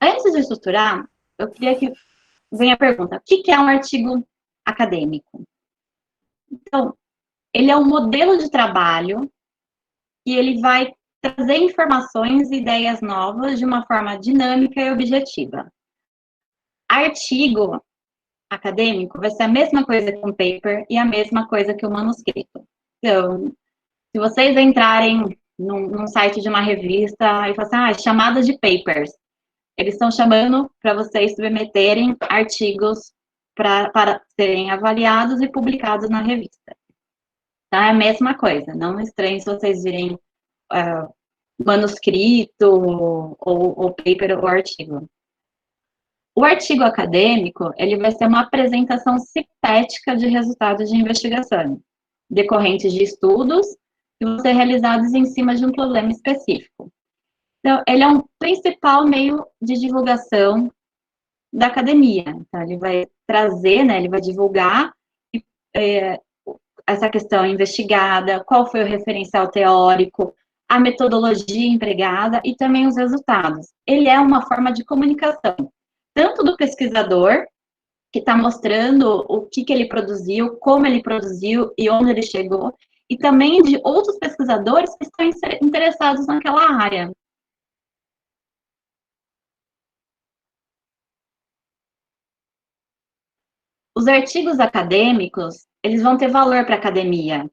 Antes de estruturar, eu queria que venha a pergunta: o que é um artigo acadêmico? Então, ele é um modelo de trabalho e ele vai trazer informações e ideias novas de uma forma dinâmica e objetiva. Artigo acadêmico vai ser a mesma coisa que um paper e a mesma coisa que um manuscrito. Então, se vocês entrarem num site de uma revista e falar assim, chamadas de papers, eles estão chamando para vocês submeterem artigos para serem avaliados e publicados na revista. Tá? É a mesma coisa, não estranhe se vocês virem manuscrito ou paper ou artigo. O artigo acadêmico, ele vai ser uma apresentação sintética de resultados de investigação, decorrentes de estudos que vão ser realizados em cima de um problema específico. Então, ele é um principal meio de divulgação da academia. Então, ele vai trazer, né, ele vai divulgar essa questão investigada, qual foi o referencial teórico, a metodologia empregada e também os resultados. Ele é uma forma de comunicação, tanto do pesquisador, que está mostrando o que ele produziu, como ele produziu e onde ele chegou, e também de outros pesquisadores que estão interessados naquela área. Os artigos acadêmicos, eles vão ter valor para a academia.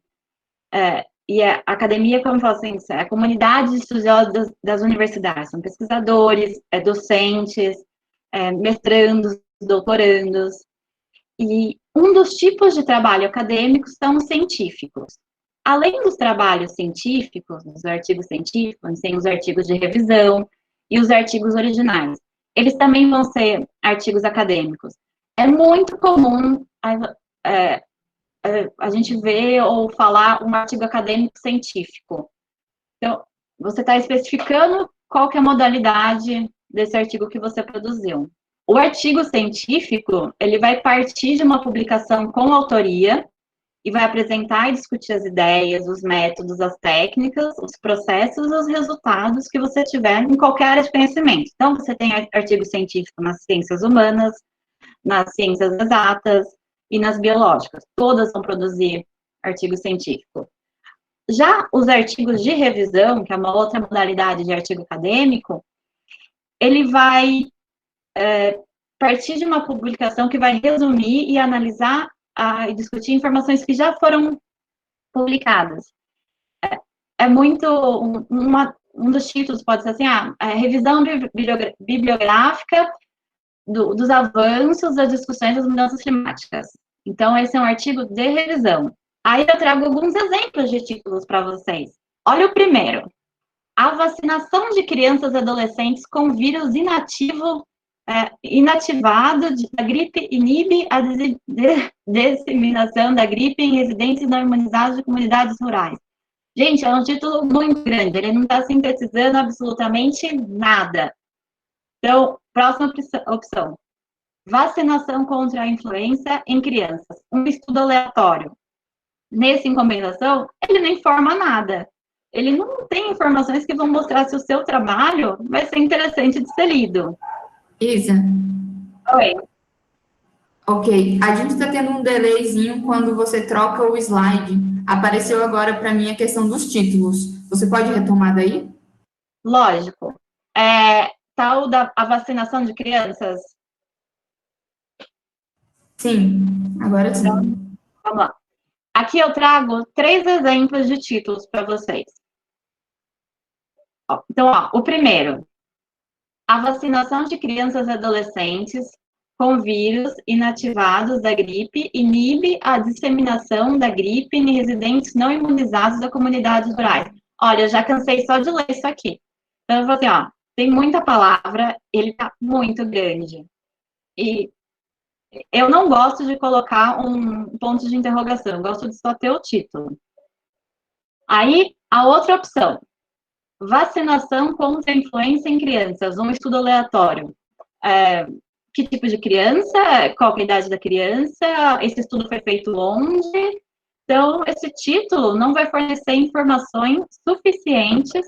E a academia, como eu falo assim, é a comunidade de estudiosos das universidades, são pesquisadores, docentes, mestrandos, doutorandos. E um dos tipos de trabalho acadêmico são os científicos. Além dos trabalhos científicos, dos artigos científicos, tem os artigos de revisão e os artigos originais. Eles também vão ser artigos acadêmicos. É muito comum a gente ver ou falar um artigo acadêmico científico. Então, você está especificando qual que é a modalidade desse artigo que você produziu. O artigo científico, ele vai partir de uma publicação com autoria e vai apresentar e discutir as ideias, os métodos, as técnicas, os processos e os resultados que você tiver em qualquer área de conhecimento. Então, você tem artigo científico nas ciências humanas, nas ciências exatas e nas biológicas. Todas vão produzir artigo científico. Já os artigos de revisão, que é uma outra modalidade de artigo acadêmico, ele vai partir de uma publicação que vai resumir e analisar e discutir informações que já foram publicadas. É muito, um dos títulos pode ser assim, revisão bibliográfica dos avanços das discussões das mudanças climáticas. Então, esse é um artigo de revisão. Aí eu trago alguns exemplos de títulos para vocês. Olha o primeiro. A vacinação de crianças e adolescentes com vírus inativado da gripe inibe a disseminação da gripe em residentes não imunizados de comunidades rurais. Gente, é um título muito grande, ele não está sintetizando absolutamente nada. Então, próxima opção. Vacinação contra a influenza em crianças. Um estudo aleatório. Nessa encomendation, ele não informa nada. Ele não tem informações que vão mostrar se o seu trabalho vai ser interessante de ser lido. Isa. Oi. Ok, a gente está tendo um delayzinho quando você troca o slide. Apareceu agora para mim a questão dos títulos. Você pode retomar daí? Lógico. Tal a vacinação de crianças? Sim, agora sim. Então, vamos lá. Aqui eu trago 3 exemplos de títulos para vocês. Então, o primeiro. A vacinação de crianças e adolescentes com vírus inativados da gripe inibe a disseminação da gripe em residentes não imunizados da comunidades rurais. Olha, eu já cansei só de ler isso aqui. Então, eu vou assim, tem muita palavra, ele tá muito grande. E eu não gosto de colocar um ponto de interrogação, eu gosto de só ter o título. Aí, a outra opção. Vacinação contra a influenza em crianças, um estudo aleatório. Que tipo de criança? Qual é a idade da criança? Esse estudo foi feito onde? Então, esse título não vai fornecer informações suficientes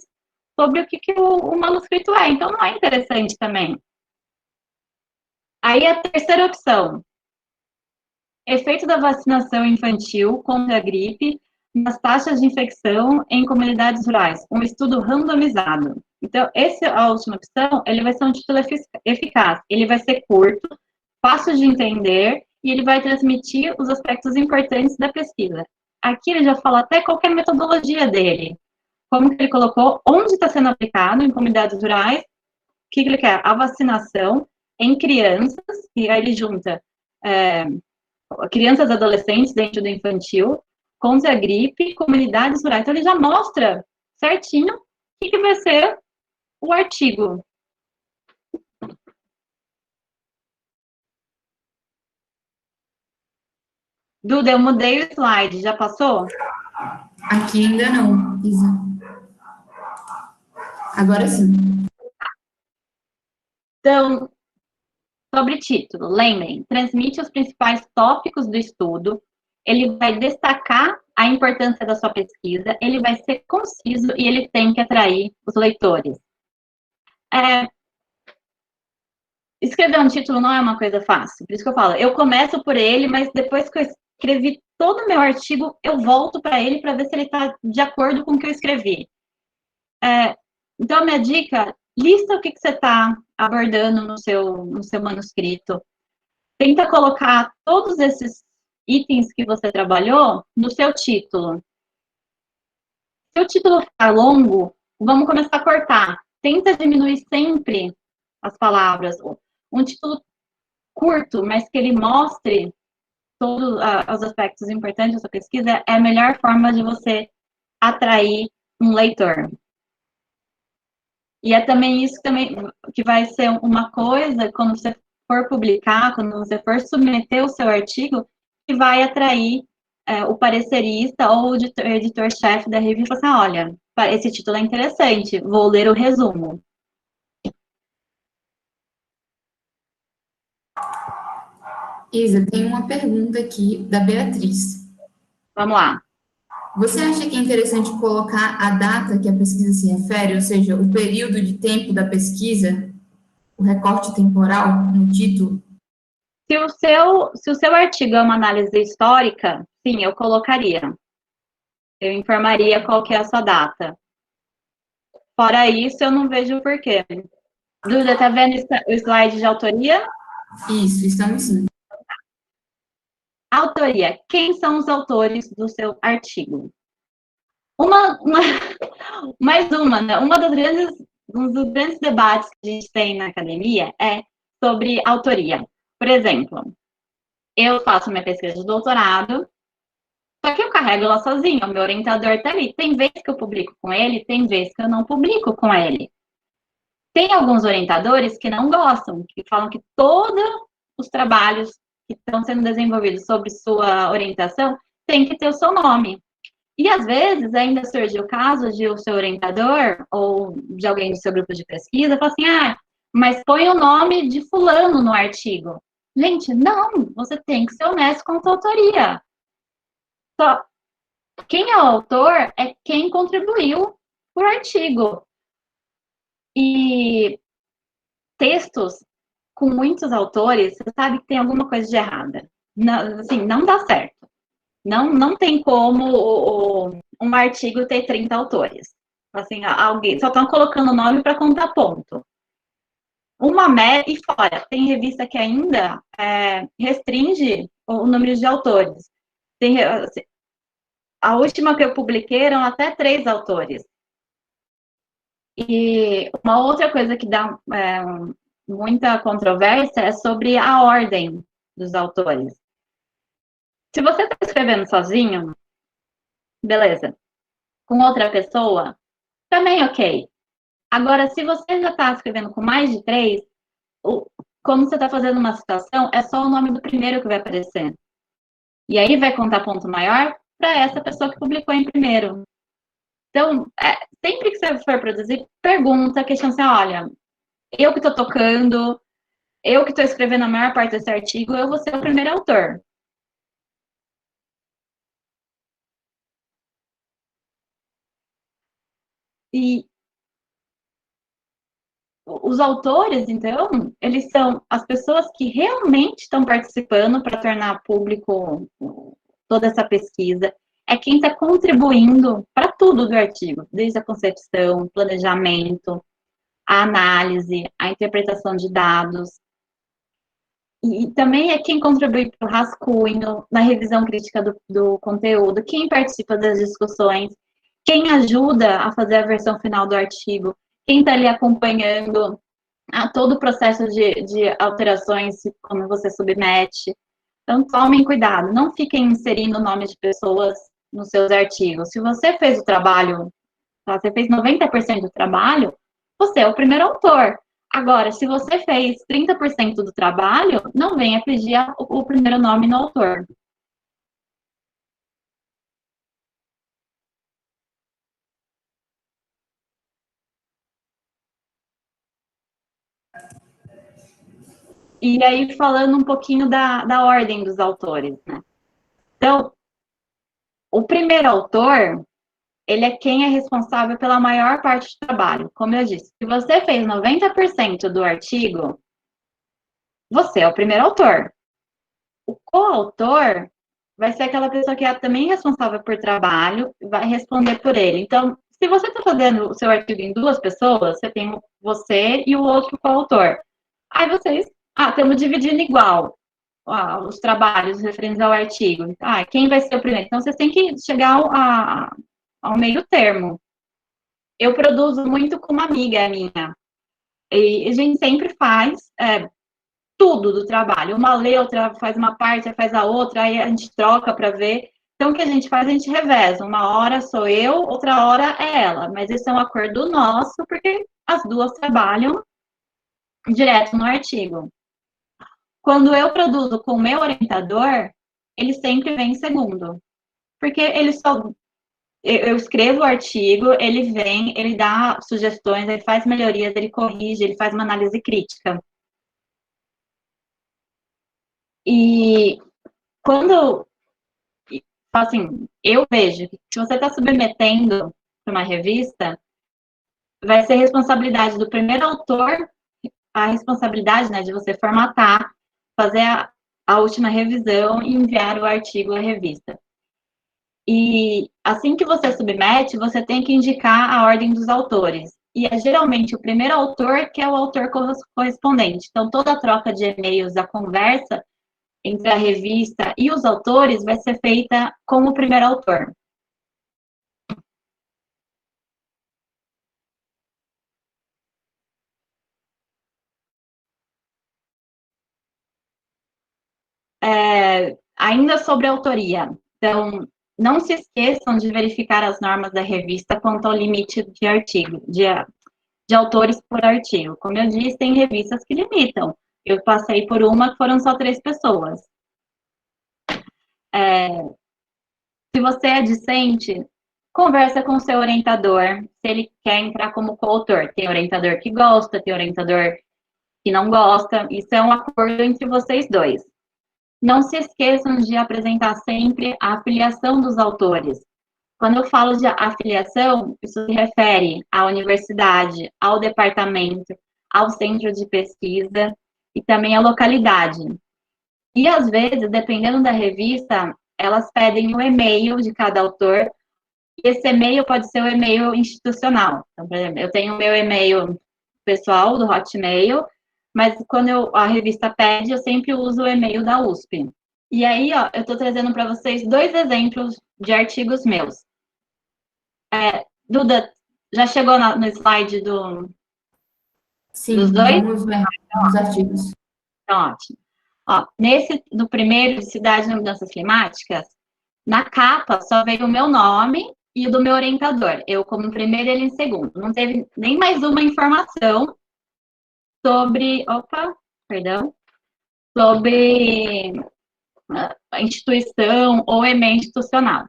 sobre o que o manuscrito é. Então, não é interessante também. Aí a terceira opção, efeito da vacinação infantil contra a gripe nas taxas de infecção em comunidades rurais, um estudo randomizado. Então, essa é a última opção, ele vai ser um título eficaz, ele vai ser curto, fácil de entender e ele vai transmitir os aspectos importantes da pesquisa. Aqui ele já fala até qual é a metodologia dele, como que ele colocou, onde está sendo aplicado em comunidades rurais, o que ele quer? A vacinação em crianças, e aí ele junta crianças e adolescentes dentro do infantil, contra a gripe, comunidades rurais. Então, ele já mostra certinho o que vai ser o artigo. Duda, eu mudei o slide, já passou? Aqui ainda não, Isa. Agora sim. Então, sobre título, lembrem, transmite os principais tópicos do estudo, ele vai destacar a importância da sua pesquisa, ele vai ser conciso e ele tem que atrair os leitores. Escrever um título não é uma coisa fácil, por isso que eu falo, eu começo por ele, mas depois que eu escrevi todo o meu artigo, eu volto para ele para ver se ele está de acordo com o que eu escrevi. Então, a minha dica, lista o que você está abordando no seu manuscrito. Tenta colocar todos esses itens que você trabalhou no seu título. Se o título ficar longo, vamos começar a cortar. Tenta diminuir sempre as palavras. Um título curto, mas que ele mostre todos os aspectos importantes da sua pesquisa, é a melhor forma de você atrair um leitor. E é também isso também que vai ser uma coisa, quando você for publicar, quando você for submeter o seu artigo, que vai atrair o parecerista ou o editor-chefe da revista e falar assim, olha, esse título é interessante, vou ler o resumo. Isa, tem uma pergunta aqui da Beatriz. Vamos lá. Você acha que é interessante colocar a data que a pesquisa se refere, ou seja, o período de tempo da pesquisa, o recorte temporal no título? Se o seu artigo é uma análise histórica, sim, eu colocaria. Eu informaria qual que é a sua data. Fora isso, eu não vejo o porquê. Duda, tá vendo o slide de autoria? Isso, estamos sim. Autoria. Quem são os autores do seu artigo? Mais uma, né? Um dos grandes debates que a gente tem na academia é sobre autoria. Por exemplo, eu faço minha pesquisa de doutorado, só que eu carrego ela sozinha, o meu orientador está ali. Tem vezes que eu publico com ele, tem vezes que eu não publico com ele. Tem alguns orientadores que não gostam, que falam que todos os trabalhos que estão sendo desenvolvidos sobre sua orientação tem que ter o seu nome. E às vezes ainda surge o caso de o seu orientador ou de alguém do seu grupo de pesquisa falar assim, mas põe o nome de fulano no artigo. Gente, não, você tem que ser honesto com a sua autoria. Só quem é o autor é quem contribuiu para o artigo. E textos com muitos autores, você sabe que tem alguma coisa de errada. Não, assim, não dá certo. Não tem como um artigo ter 30 autores. Assim, alguém só estão colocando o nome para contar ponto. E fora, tem revista que ainda restringe o número de autores. Assim, a última que eu publiquei eram até 3 autores. E uma outra coisa que dá muita controvérsia é sobre a ordem dos autores. Se você está escrevendo sozinho, beleza. Com outra pessoa, também ok. Agora, se você já está escrevendo com mais de 3, como você está fazendo uma citação, é só o nome do primeiro que vai aparecer. E aí vai contar ponto maior para essa pessoa que publicou em primeiro. Então, sempre que você for produzir, pergunta, questiona assim, olha, eu que estou tocando, eu que estou escrevendo a maior parte desse artigo, eu vou ser o primeiro autor. E Os autores, então, eles são as pessoas que realmente estão participando para tornar público toda essa pesquisa, é quem está contribuindo para tudo do artigo, desde a concepção, planejamento, a análise, a interpretação de dados, e também é quem contribui para o rascunho, na revisão crítica do conteúdo, quem participa das discussões, quem ajuda a fazer a versão final do artigo, quem está ali acompanhando todo o processo de alterações, como você submete. Então, tomem cuidado, não fiquem inserindo o nome de pessoas nos seus artigos. Se você fez o trabalho, tá? Você fez 90% do trabalho, você é o primeiro autor. Agora, se você fez 30% do trabalho, não venha pedir o primeiro nome no autor. E aí, falando um pouquinho da ordem dos autores, né? Então, o primeiro autor, ele é quem é responsável pela maior parte do trabalho. Como eu disse, se você fez 90% do artigo, você é o primeiro autor. O coautor vai ser aquela pessoa que é também responsável por trabalho e vai responder por ele. Então, se você está fazendo o seu artigo em duas pessoas, você tem você e o outro coautor. Aí vocês, estamos dividindo igual os trabalhos referentes ao artigo. Quem vai ser o primeiro? Então, vocês têm que chegar ao meio termo. Eu produzo muito com uma amiga minha. E a gente sempre faz tudo do trabalho. Uma lê, outra faz uma parte, faz a outra, aí a gente troca para ver. Então, o que a gente faz? A gente reveza. Uma hora sou eu, outra hora é ela. Mas isso é um acordo nosso, porque as duas trabalham direto no artigo. Quando eu produzo com o meu orientador, ele sempre vem em segundo. Porque ele só. Eu escrevo o artigo, ele vem, ele dá sugestões, ele faz melhorias, ele corrige, ele faz uma análise crítica. E quando, assim, eu vejo que se você está submetendo para uma revista, vai ser responsabilidade do primeiro autor, a responsabilidade, né, de você formatar, fazer a última revisão e enviar o artigo à revista. E assim que você submete, você tem que indicar a ordem dos autores. E é geralmente o primeiro autor que é o autor correspondente. Então, toda a troca de e-mails, a conversa entre a revista e os autores vai ser feita com o primeiro autor. Ainda sobre a autoria. Então, não se esqueçam de verificar as normas da revista quanto ao limite de artigo, de autores por artigo. Como eu disse, tem revistas que limitam. Eu passei por uma que foram só 3 pessoas. Se você é discente, conversa com o seu orientador, se ele quer entrar como coautor. Tem orientador que gosta, tem orientador que não gosta. Isso é um acordo entre vocês dois. Não se esqueçam de apresentar sempre a afiliação dos autores. Quando eu falo de afiliação, isso se refere à universidade, ao departamento, ao centro de pesquisa e também à localidade. E, às vezes, dependendo da revista, elas pedem o e-mail de cada autor, e esse e-mail pode ser o e-mail institucional. Então, por exemplo, eu tenho o meu e-mail pessoal, do Hotmail, mas quando a revista pede, eu sempre uso o e-mail da USP. E aí, eu estou trazendo para vocês 2 exemplos de artigos meus. Duda, já chegou no slide Sim, dos dois? vamos ver os artigos. Então, ótimo. No primeiro, de Cidades e Mudanças Climáticas, na capa só veio o meu nome e o do meu orientador. Eu como primeiro e ele em segundo. Não teve nem mais uma informação sobre a instituição ou e-mail institucional.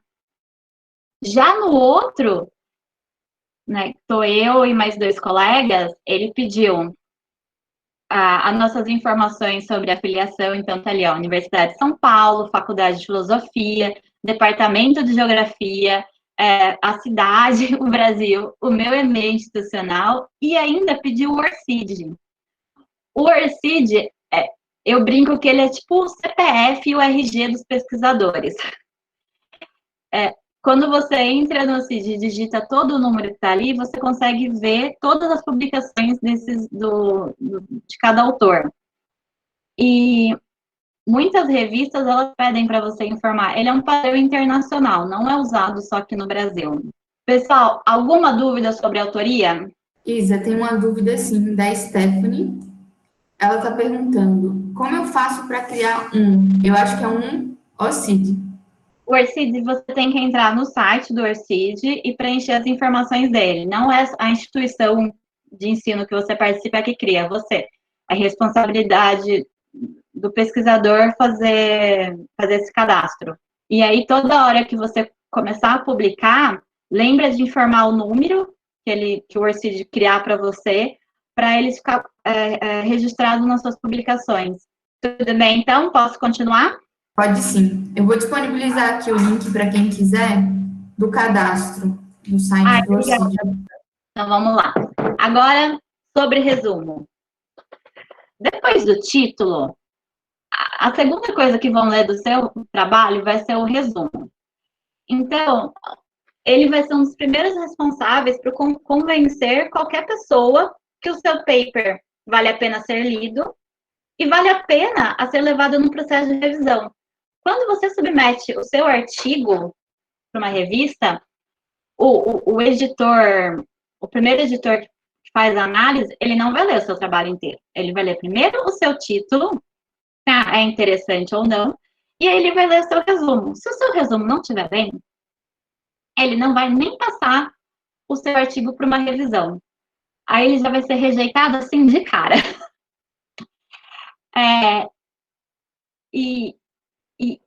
Já no outro, né, sou eu e mais 2 colegas, ele pediu as nossas informações sobre a filiação, então tá ali, Universidade de São Paulo, Faculdade de Filosofia, Departamento de Geografia, a cidade, o Brasil, o meu e-mail institucional e ainda pedi o ORCID. O ORCID, eu brinco que ele é tipo o CPF e o RG dos pesquisadores. Quando você entra no CID e digita todo o número que está ali, você consegue ver todas as publicações de cada autor. E muitas revistas, elas pedem para você informar. Ele é um padrão internacional, não é usado só aqui no Brasil. Pessoal, alguma dúvida sobre a autoria? Isa, tem uma dúvida, sim, da Stephanie. Ela está perguntando, como eu faço para criar eu acho que é um OCID. O ORCID, você tem que entrar no site do ORCID e preencher as informações dele. Não é a instituição de ensino que você participa que cria, você. É responsabilidade do pesquisador fazer esse cadastro. E aí, toda hora que você começar a publicar, lembra de informar o número que o ORCID criar para você, para ele ficar registrado nas suas publicações. Tudo bem, então? Posso continuar? Pode sim. Eu vou disponibilizar aqui o link para quem quiser do cadastro do site do ORCID. Então, vamos lá. Agora, sobre resumo. Depois do título, a segunda coisa que vão ler do seu trabalho vai ser o resumo. Então, ele vai ser um dos primeiros responsáveis por convencer qualquer pessoa que o seu paper vale a pena ser lido e vale a pena a ser levado no processo de revisão. Quando você submete o seu artigo para uma revista, o editor, o primeiro editor que faz a análise, ele não vai ler o seu trabalho inteiro. Ele vai ler primeiro o seu título, se é interessante ou não, e aí ele vai ler o seu resumo. Se o seu resumo não estiver bem, ele não vai nem passar o seu artigo para uma revisão. Aí ele já vai ser rejeitado assim de cara. E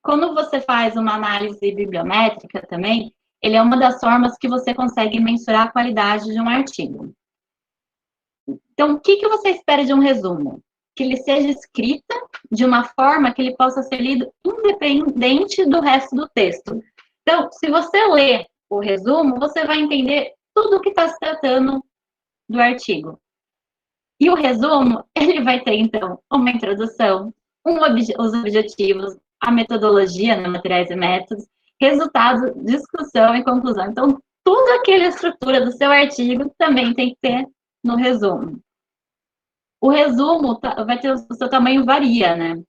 quando você faz uma análise bibliométrica também, ele é uma das formas que você consegue mensurar a qualidade de um artigo. Então, o que você espera de um resumo? Que ele seja escrito de uma forma que ele possa ser lido independente do resto do texto. Então, se você lê o resumo, você vai entender tudo o que está se tratando do artigo. E o resumo, ele vai ter, então, uma introdução, os objetivos, a metodologia, né, materiais e métodos, resultado, discussão e conclusão. Então, tudo aquela estrutura do seu artigo também tem que ter no resumo. O resumo vai ter, o seu tamanho varia, né?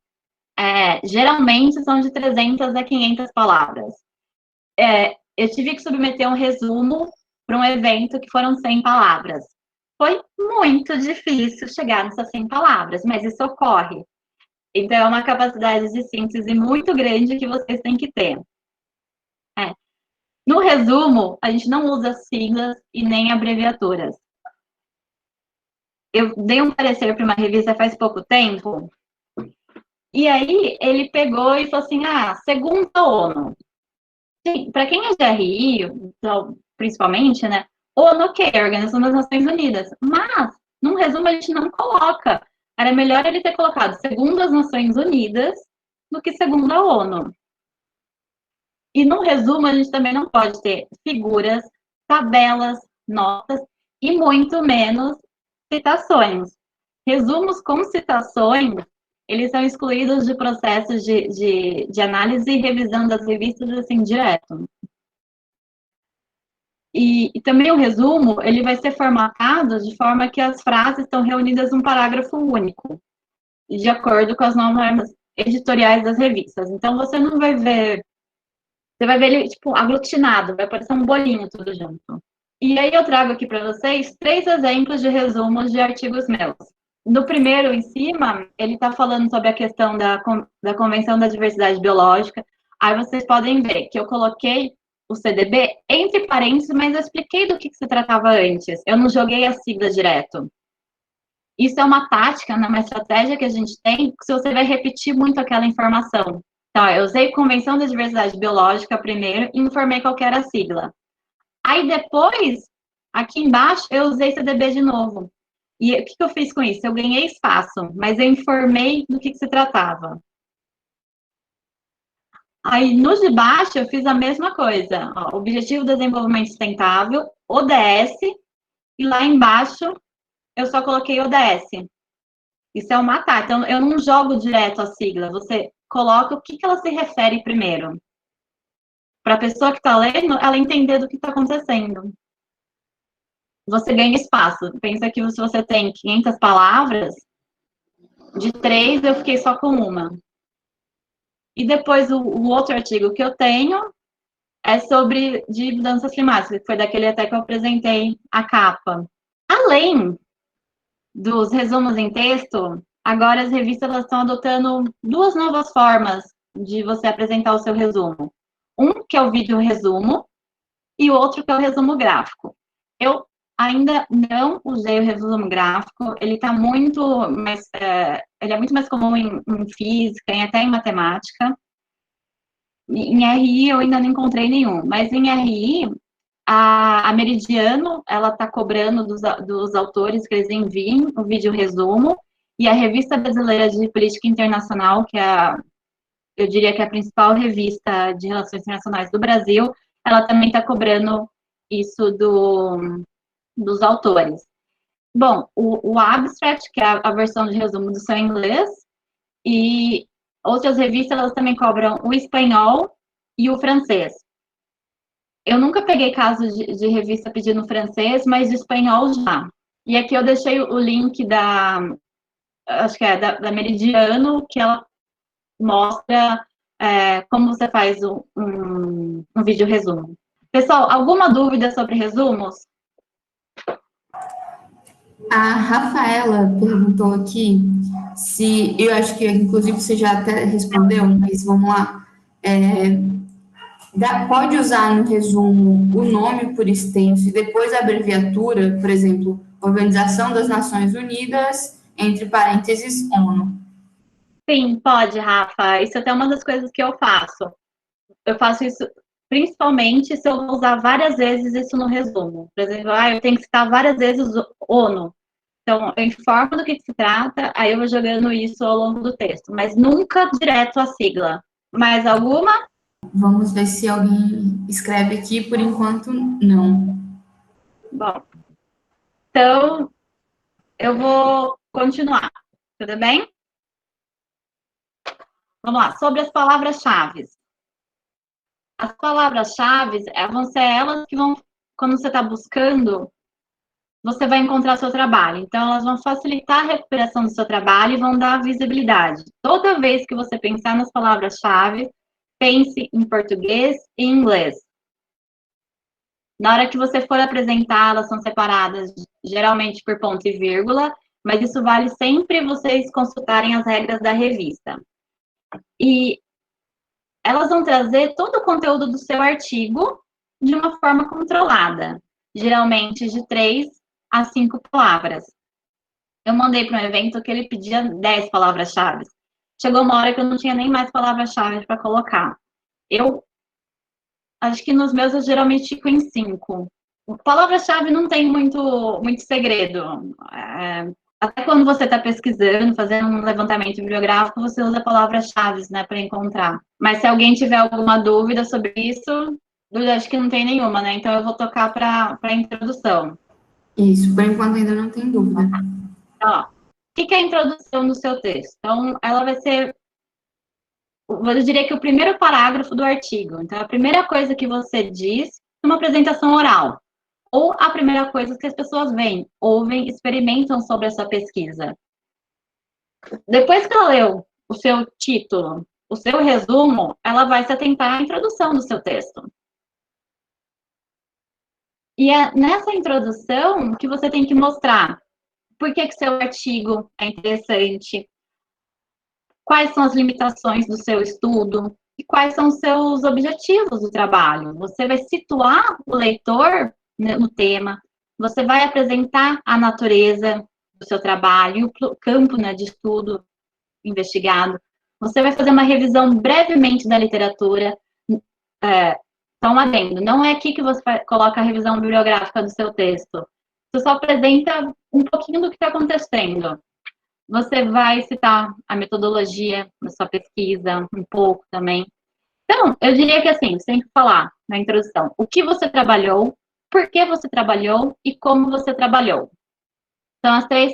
Geralmente são de 300 a 500 palavras. Eu tive que submeter um resumo para um evento que foram 100 palavras. Foi muito difícil chegar nessas 100 palavras, mas isso ocorre. Então, é uma capacidade de síntese muito grande que vocês têm que ter. No resumo, a gente não usa siglas e nem abreviaturas. Eu dei um parecer para uma revista faz pouco tempo, e aí ele pegou e falou assim, segundo a ONU. Para quem é GRI, então, principalmente, né, ONU, ok, Organização das Nações Unidas, mas, num resumo, a gente não coloca. Era melhor ele ter colocado segundo as Nações Unidas do que segundo a ONU. E no resumo, a gente também não pode ter figuras, tabelas, notas e muito menos citações. Resumos com citações, eles são excluídos de processos de análise e revisão das revistas, assim, direto. E também o resumo, ele vai ser formatado de forma que as frases estão reunidas num parágrafo único, de acordo com as normas editoriais das revistas. Então, você não vai ver... Você vai ver ele, tipo, aglutinado, vai parecer um bolinho tudo junto. E aí eu trago aqui para vocês 3 exemplos de resumos de artigos meus. No primeiro, em cima, ele está falando sobre a questão da Convenção da Diversidade Biológica. Aí vocês podem ver que eu coloquei o CDB entre parênteses, mas eu expliquei do que se tratava antes. Eu não joguei a sigla direto. Isso é uma tática, né, uma estratégia que a gente tem, se você vai repetir muito aquela informação. Então, eu usei Convenção da Diversidade Biológica primeiro e informei qual era a sigla. Aí depois, aqui embaixo, eu usei CDB de novo. E o que eu fiz com isso? Eu ganhei espaço, mas eu informei do que se tratava. Aí, no de baixo, eu fiz a mesma coisa. Ó, Objetivo de Desenvolvimento Sustentável, ODS, e lá embaixo eu só coloquei ODS. Isso é o matar. Então, eu não jogo direto a sigla. Você coloca o que ela se refere primeiro. Para a pessoa que está lendo, ela entender do que está acontecendo. Você ganha espaço. Pensa que se você tem 500 palavras, de 3 eu fiquei só com uma. E depois o outro artigo que eu tenho é sobre de mudanças climáticas, que foi daquele até que eu apresentei a capa. Além dos resumos em texto, agora as revistas elas estão adotando duas novas formas de você apresentar o seu resumo. Um que é o vídeo resumo e o outro que é o resumo gráfico. Eu ainda não usei o resumo gráfico, ele está muito mais, ele é muito mais comum em física e até em matemática. Em RI eu ainda não encontrei nenhum, mas em RI a Meridiano, ela está cobrando dos autores que eles enviem o vídeo resumo, e a Revista Brasileira de Política Internacional, que é, eu diria que é a principal revista de relações internacionais do Brasil, ela também está cobrando isso dos autores. Bom, o Abstract, que é a versão de resumo do seu inglês, e outras revistas, elas também cobram o espanhol e o francês. Eu nunca peguei caso de revista pedindo francês, mas de espanhol já. E aqui eu deixei o link acho que é da Meridiano, que ela mostra como você faz um vídeo resumo. Pessoal, alguma dúvida sobre resumos? A Rafaela perguntou aqui se, eu acho que inclusive você já até respondeu, mas vamos lá. Pode usar no resumo o nome por extenso e depois a abreviatura, por exemplo, Organização das Nações Unidas, entre parênteses, ONU. Sim, pode, Rafa. Isso é até uma das coisas que eu faço. Eu faço isso principalmente se eu vou usar várias vezes isso no resumo. Por exemplo, eu tenho que citar várias vezes ONU. Então, eu informo do que se trata, aí eu vou jogando isso ao longo do texto, mas nunca direto a sigla. Mais alguma? Vamos ver se alguém escreve aqui, por enquanto, não. Bom, então eu vou continuar, tudo bem? Vamos lá, sobre as palavras-chave. As palavras-chave vão ser elas que vão, quando você está buscando, você vai encontrar seu trabalho. Então, elas vão facilitar a recuperação do seu trabalho e vão dar visibilidade. Toda vez que você pensar nas palavras-chave, pense em português e inglês. Na hora que você for apresentar, elas são separadas geralmente por ponto e vírgula, mas isso vale sempre vocês consultarem as regras da revista. E elas vão trazer todo o conteúdo do seu artigo de uma forma controlada, geralmente de 3 a 5 palavras. Eu mandei para um evento que ele pedia 10 palavras-chave. Chegou uma hora que eu não tinha nem mais palavras-chave para colocar. Eu acho que nos meus eu geralmente fico em 5. Palavra-chave não tem muito segredo. Até quando você está pesquisando, fazendo um levantamento bibliográfico, você usa palavras-chave, né, para encontrar. Mas se alguém tiver alguma dúvida sobre isso, dúvida acho que não tem nenhuma, né? Então eu vou tocar para a introdução. Isso, por enquanto ainda não tem dúvida. Ó, o que é a introdução do seu texto? Então, ela vai ser, eu diria que o primeiro parágrafo do artigo. Então, a primeira coisa que você diz numa apresentação oral. Ou a primeira coisa que as pessoas veem, ouvem, experimentam sobre a sua pesquisa. Depois que ela leu o seu título, o seu resumo, ela vai se atentar à introdução do seu texto. E é nessa introdução que você tem que mostrar por que seu artigo é interessante, quais são as limitações do seu estudo e quais são os seus objetivos do trabalho. Você vai situar o leitor no tema, você vai apresentar a natureza do seu trabalho, o campo, né, de estudo investigado. Você vai fazer uma revisão brevemente da literatura. Então, adendo, não é aqui que você coloca a revisão bibliográfica do seu texto. Você só apresenta um pouquinho do que está acontecendo. Você vai citar a metodologia da sua pesquisa, um pouco também. Então, eu diria que assim, você tem que falar na introdução o que você trabalhou, por que você trabalhou e como você trabalhou. São as três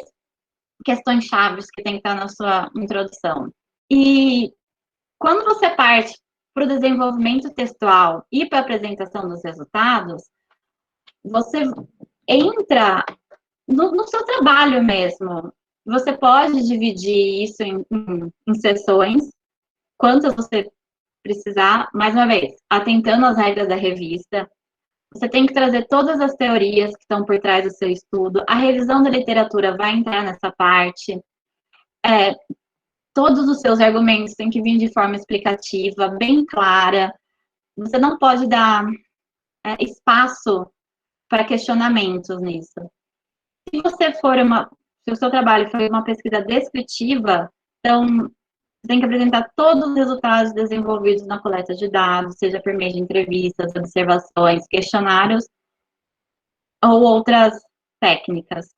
questões chaves que tem que estar na sua introdução. E quando você parte para o desenvolvimento textual e para a apresentação dos resultados, você entra no seu trabalho mesmo. Você pode dividir isso em sessões, quantas você precisar, mais uma vez, atentando às regras da revista. Você tem que trazer todas as teorias que estão por trás do seu estudo. A revisão da literatura vai entrar nessa parte. Todos os seus argumentos têm que vir de forma explicativa, bem clara. Você não pode dar espaço para questionamentos nisso. Se você for se o seu trabalho for uma pesquisa descritiva, então você tem que apresentar todos os resultados desenvolvidos na coleta de dados, seja por meio de entrevistas, observações, questionários ou outras técnicas.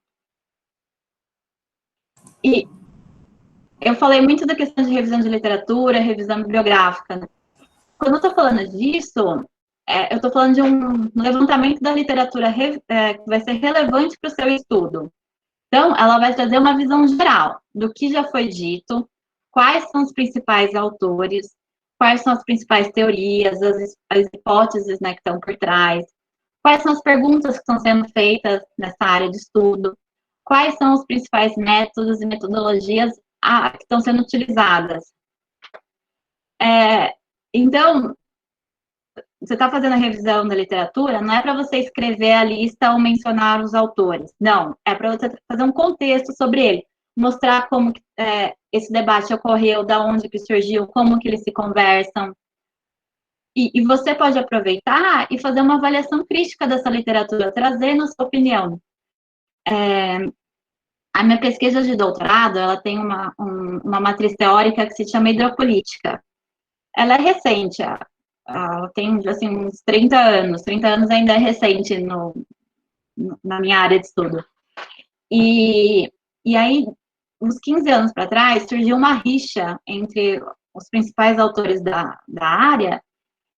E eu falei muito da questão de revisão de literatura, revisão bibliográfica. Né? Quando eu estou falando disso, eu estou falando de um levantamento da literatura que vai ser relevante para o seu estudo. Então, ela vai trazer uma visão geral do que já foi dito, quais são os principais autores, quais são as principais teorias, as hipóteses, né, que estão por trás, quais são as perguntas que estão sendo feitas nessa área de estudo, quais são os principais métodos e metodologias que estão sendo utilizadas. Então, você está fazendo a revisão da literatura, não é para você escrever a lista ou mencionar os autores. Não, é para você fazer um contexto sobre ele, mostrar como esse debate ocorreu, da onde que surgiu, como que eles se conversam. E você pode aproveitar e fazer uma avaliação crítica dessa literatura, trazendo a sua opinião. A minha pesquisa de doutorado, ela tem uma matriz teórica que se chama hidropolítica. Ela é recente, tem assim, uns 30 anos. 30 anos ainda é recente na minha área de estudo. E aí, uns 15 anos para trás, surgiu uma rixa entre os principais autores da área,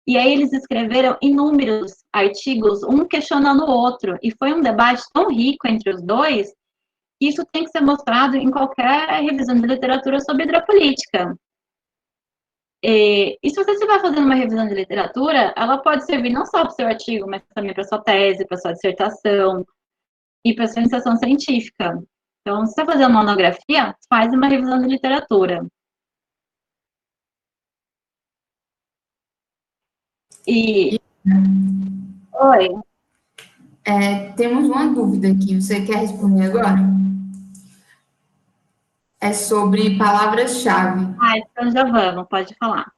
e aí eles escreveram inúmeros artigos, um questionando o outro, e foi um debate tão rico entre os dois, que isso tem que ser mostrado em qualquer revisão de literatura sobre hidropolítica. E se você estiver fazendo uma revisão de literatura, ela pode servir não só para o seu artigo, mas também para a sua tese, para a sua dissertação e para a sua iniciação científica. Então, se você está fazendo uma monografia, faz uma revisão de literatura. Oi. Temos uma dúvida aqui, você quer responder agora? É sobre palavras-chave. Então já vamos, pode falar.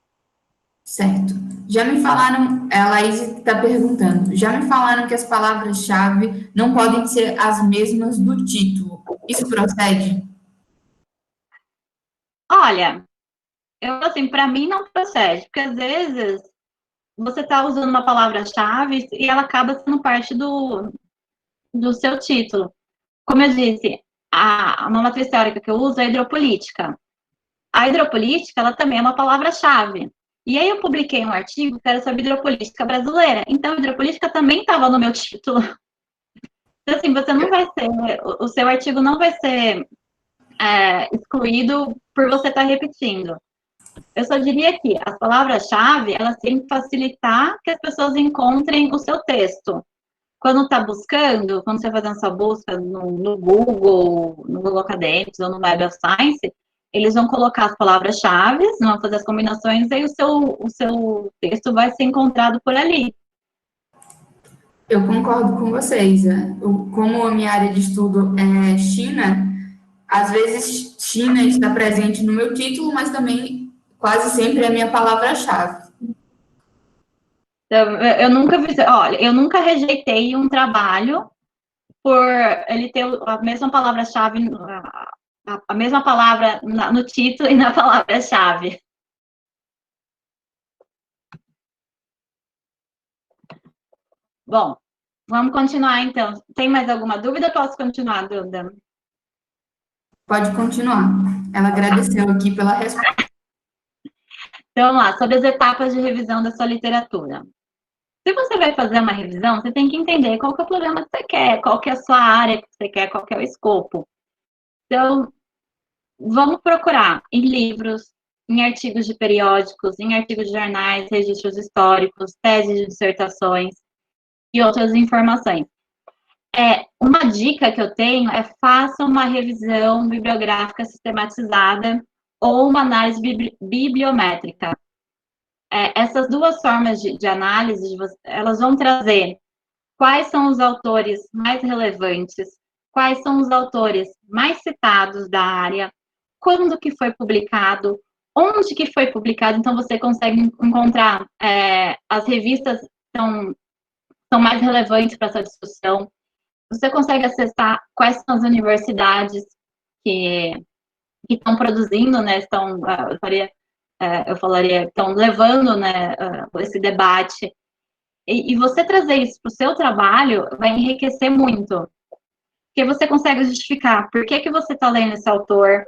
Certo. Já me falaram, a Laís está perguntando, já me falaram que as palavras-chave não podem ser as mesmas do título. Isso procede? Olha, assim, para mim não procede, porque às vezes você está usando uma palavra-chave e ela acaba sendo parte do seu título. Como eu disse, uma matriz teórica que eu uso é a hidropolítica. A hidropolítica, ela também é uma palavra-chave. E aí eu publiquei um artigo que era sobre hidropolítica brasileira. Então, hidropolítica também estava no meu título. Então, assim, você não vai ser, o seu artigo não vai ser excluído por você estar repetindo. Eu só diria que as palavras-chave, elas têm que facilitar que as pessoas encontrem o seu texto. Quando está buscando, quando você está fazendo sua busca no Google Academics ou no Web of Science, eles vão colocar as palavras-chave, vão fazer as combinações, e aí o seu texto vai ser encontrado por ali. Eu concordo com vocês. Como a minha área de estudo é China, às vezes China está presente no meu título, mas também quase sempre é a minha palavra-chave. Então, eu nunca vi, olha, eu nunca rejeitei um trabalho por ele ter a mesma palavra-chave, a mesma palavra no título e na palavra-chave. Bom, vamos continuar então. Tem mais alguma dúvida? Posso continuar, Duda? Pode continuar. Ela agradeceu aqui pela resposta. Então, vamos lá, sobre as etapas de revisão da sua literatura. Se você vai fazer uma revisão, você tem que entender qual que é o problema que você quer, qual que é a sua área que você quer, qual que é o escopo. Então, vamos procurar em livros, em artigos de periódicos, em artigos de jornais, registros históricos, teses de dissertações e outras informações. Uma dica que eu tenho é faça uma revisão bibliográfica sistematizada ou uma análise bibliométrica. Essas duas formas de análise, elas vão trazer quais são os autores mais relevantes, quais são os autores mais citados da área, quando que foi publicado, onde que foi publicado, então você consegue encontrar as revistas são mais relevantes para essa discussão, você consegue acessar quais são as universidades que estão produzindo, né, eu falaria, estão levando, né, esse debate, e você trazer isso para o seu trabalho vai enriquecer muito, porque você consegue justificar por que você está lendo esse autor,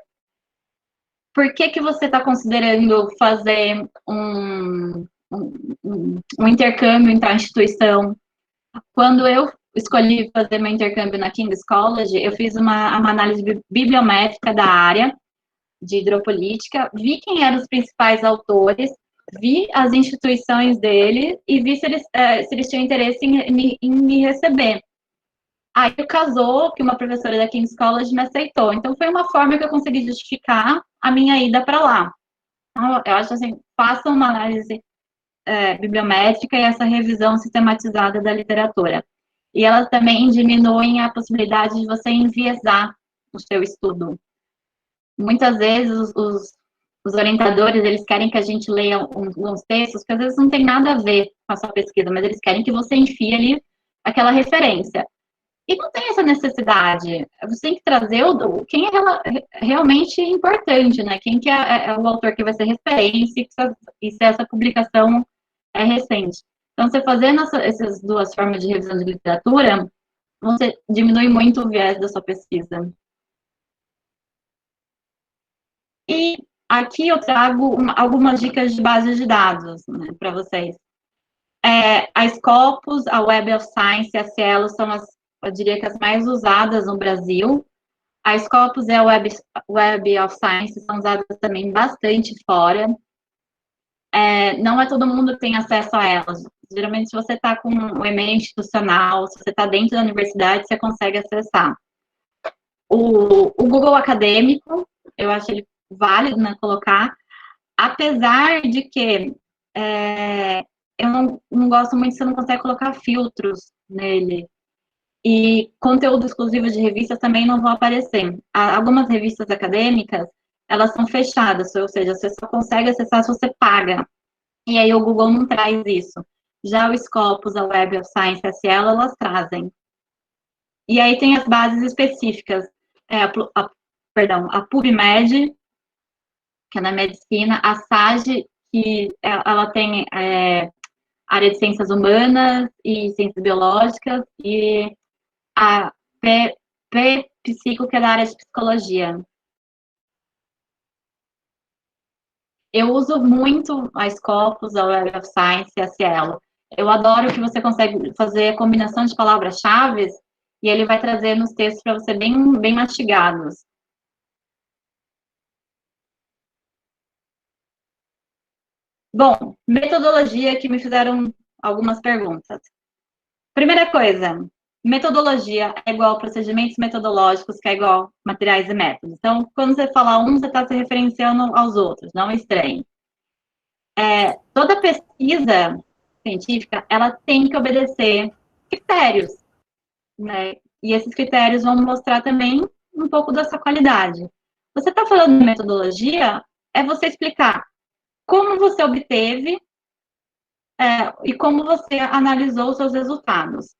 por que você está considerando fazer um intercâmbio entre a instituição. Quando eu escolhi fazer meu intercâmbio na King's College, eu fiz uma análise bibliométrica da área de hidropolítica, vi quem eram os principais autores, vi as instituições dele e vi se eles tinham interesse em me receber. Aí casou que uma professora da King's College me aceitou. Então, foi uma forma que eu consegui justificar a minha ida para lá. Então, eu acho assim, faça uma análise bibliométrica e essa revisão sistematizada da literatura. E elas também diminuem a possibilidade de você enviesar o seu estudo. Muitas vezes os orientadores, eles querem que a gente leia uns textos que às vezes não tem nada a ver com a sua pesquisa, mas eles querem que você enfie ali aquela referência. E não tem essa necessidade. Você tem que trazer quem é realmente importante, né? Quem que é o autor que vai ser referência e se essa publicação é recente. Então, você fazendo essas duas formas de revisão de literatura, você diminui muito o viés da sua pesquisa. E aqui eu trago algumas dicas de bases de dados, né, para vocês. A Scopus, a Web of Science e a Cielo são eu diria que as mais usadas no Brasil. A Scopus e a Web of Science são usadas também bastante fora. Não é todo mundo que tem acesso a elas. Geralmente, se você está com um e-mail institucional, se você está dentro da universidade, você consegue acessar. O Google Acadêmico, eu acho ele válido, né, colocar, apesar de que eu não gosto muito, você não consegue colocar filtros nele. E conteúdo exclusivo de revistas também não vão aparecer. Algumas revistas acadêmicas, elas são fechadas, ou seja, você só consegue acessar se você paga. E aí o Google não traz isso. Já o Scopus, a Web of Science, a Cielo, elas trazem. E aí tem as bases específicas. A PubMed, que é na medicina, a SAGE, que ela tem área de ciências humanas e ciências biológicas, e a Psico, que é da área de psicologia. Eu uso muito a Scopus, a Web of Science e a Cielo. Eu adoro que você consegue fazer a combinação de palavras-chave e ele vai trazer nos textos para você bem mastigados. Bom, metodologia, que me fizeram algumas perguntas. Primeira coisa, metodologia é igual a procedimentos metodológicos, que é igual materiais e métodos. Então, quando você fala você está se referenciando aos outros, não estranhe. Toda pesquisa científica, ela tem que obedecer critérios, né? E esses critérios vão mostrar também um pouco da sua qualidade. Você está falando de metodologia, é você explicar como você obteve e como você analisou os seus resultados.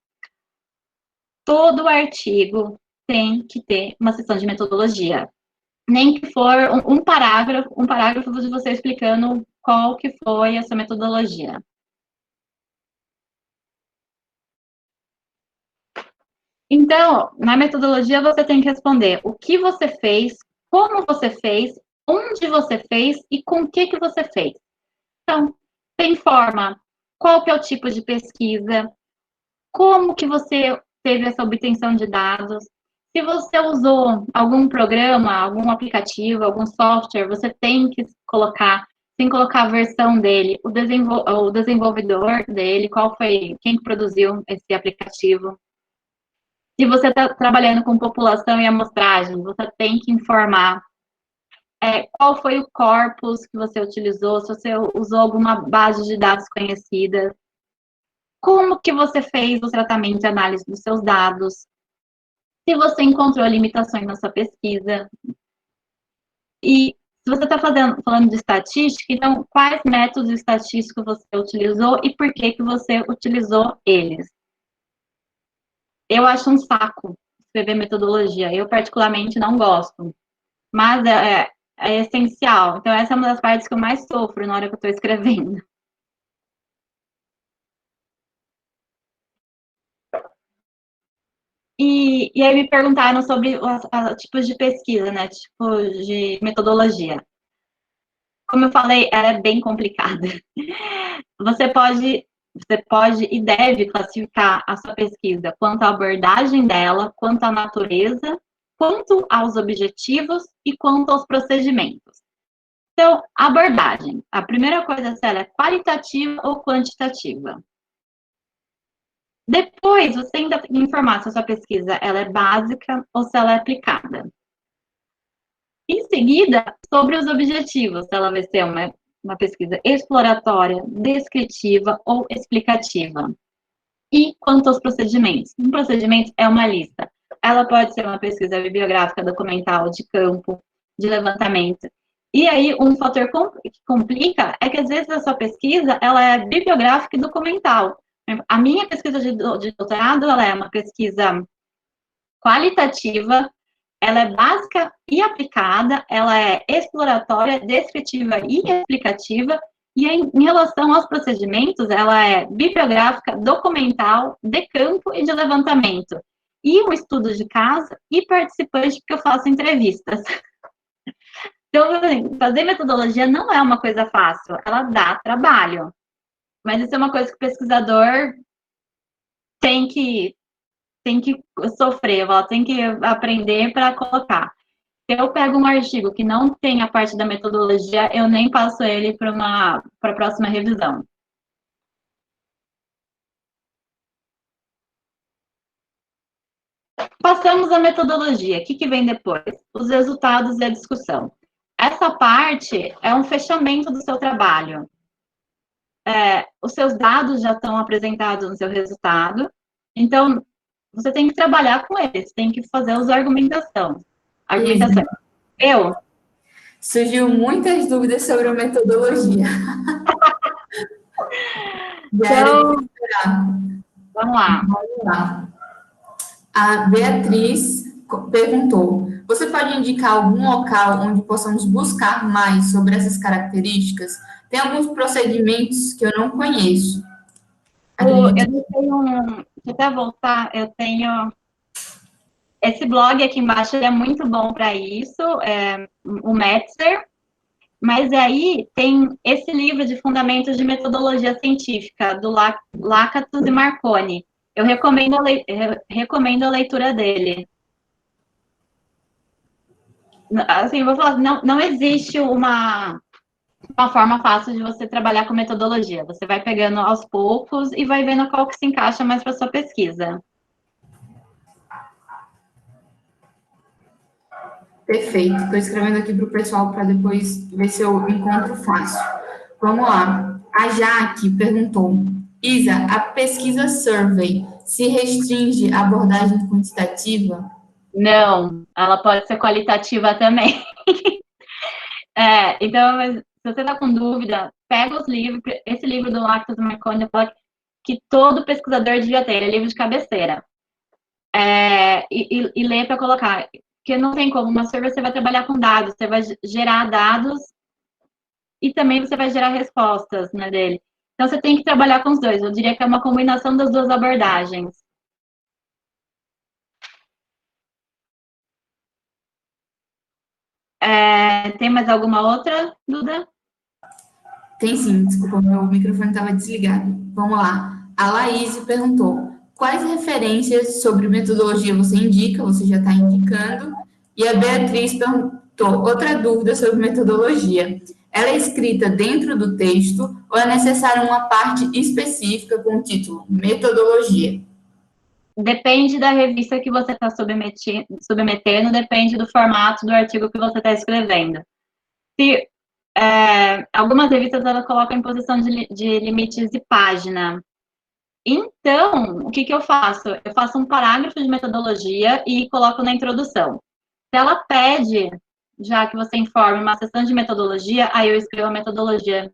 Todo artigo tem que ter uma seção de metodologia. Nem que for um parágrafo de você explicando qual que foi a sua metodologia. Então, na metodologia você tem que responder o que você fez, como você fez, onde você fez e com o que você fez. Então, você informa qual que é o tipo de pesquisa, como que você teve essa obtenção de dados, se você usou algum programa, algum aplicativo, algum software, você tem que colocar a versão dele, o desenvolvedor dele, quem produziu esse aplicativo. Se você está trabalhando com população e amostragem, você tem que informar qual foi o corpus que você utilizou, se você usou alguma base de dados conhecida, como que você fez o tratamento e análise dos seus dados, se você encontrou limitações na sua pesquisa. E se você está falando de estatística, então, quais métodos estatísticos você utilizou e por que você utilizou eles? Eu acho um saco escrever metodologia. Eu, particularmente, não gosto. Mas é essencial. Então, essa é uma das partes que eu mais sofro na hora que eu estou escrevendo. E aí me perguntaram sobre os tipos de pesquisa, né? Tipos de metodologia. Como eu falei, ela é bem complicada. Você pode e deve classificar a sua pesquisa quanto à abordagem dela, quanto à natureza, quanto aos objetivos e quanto aos procedimentos. Então, abordagem. A primeira coisa, se ela é qualitativa ou quantitativa. Depois, você ainda tem que informar se a sua pesquisa ela é básica ou se ela é aplicada. Em seguida, sobre os objetivos, se ela vai ser uma pesquisa exploratória, descritiva ou explicativa. E quanto aos procedimentos? Um procedimento é uma lista. Ela pode ser uma pesquisa bibliográfica, documental, de campo, de levantamento. E aí, um fator que complica é que, às vezes, a sua pesquisa ela é bibliográfica e documental. A minha pesquisa de doutorado ela é uma pesquisa qualitativa, ela é básica e aplicada, ela é exploratória, descritiva e explicativa, e em relação aos procedimentos, ela é bibliográfica, documental, de campo e de levantamento. E um estudo de caso e participante, porque eu faço entrevistas. Então, assim, fazer metodologia não é uma coisa fácil, ela dá trabalho. Mas isso é uma coisa que o pesquisador tem que, tem que sofrer, ela tem que aprender para colocar. Se eu pego um artigo que não tem a parte da metodologia, eu nem passo ele para a próxima revisão. Passamos a metodologia. O que vem depois? Os resultados e a discussão. Essa parte é um fechamento do seu trabalho. Os seus dados já estão apresentados no seu resultado, então você tem que trabalhar com eles, tem que fazer as argumentação. Eu? Surgiu muitas dúvidas sobre a metodologia. Então, vamos lá. Vamos lá. A Beatriz perguntou: você pode indicar algum local onde possamos buscar mais sobre essas características? Tem alguns procedimentos que eu não conheço. Eu tenho, deixa eu até voltar, eu tenho esse blog aqui embaixo, ele é muito bom para isso, o Metzer, mas aí tem esse livro de Fundamentos de Metodologia Científica, do Lakatos e Marconi. Eu recomendo a leitura dele. Assim, eu vou falar, não existe uma forma fácil de você trabalhar com metodologia. Você vai pegando aos poucos e vai vendo qual que se encaixa mais para sua pesquisa. Perfeito. Estou escrevendo aqui para o pessoal para depois ver se eu encontro fácil. Vamos lá. A Jaque perguntou: Isa, a pesquisa survey se restringe à abordagem quantitativa? Não, ela pode ser qualitativa também. Então, se você está com dúvida, pega os livros, esse livro do Lactus Marconi, que todo pesquisador devia ter, ele é livro de cabeceira. E ler para colocar. Porque não tem como, uma survey você vai trabalhar com dados, você vai gerar dados e também você vai gerar respostas, né, dele. Então, você tem que trabalhar com os dois. Eu diria que é uma combinação das duas abordagens. Tem mais alguma outra, Duda? Tem sim, desculpa, meu microfone estava desligado. Vamos lá. A Laís perguntou: quais referências sobre metodologia você indica? Você já está indicando. E a Beatriz perguntou: outra dúvida sobre metodologia. Ela é escrita dentro do texto ou é necessário uma parte específica com o título Metodologia? Depende da revista que você está submetendo, depende do formato do artigo que você está escrevendo. Se algumas revistas elas colocam em posição de limites de página. Então, o que, que eu faço? Eu faço um parágrafo de metodologia e coloco na introdução. Se ela pede, já que você informe uma sessão de metodologia, aí eu escrevo a metodologia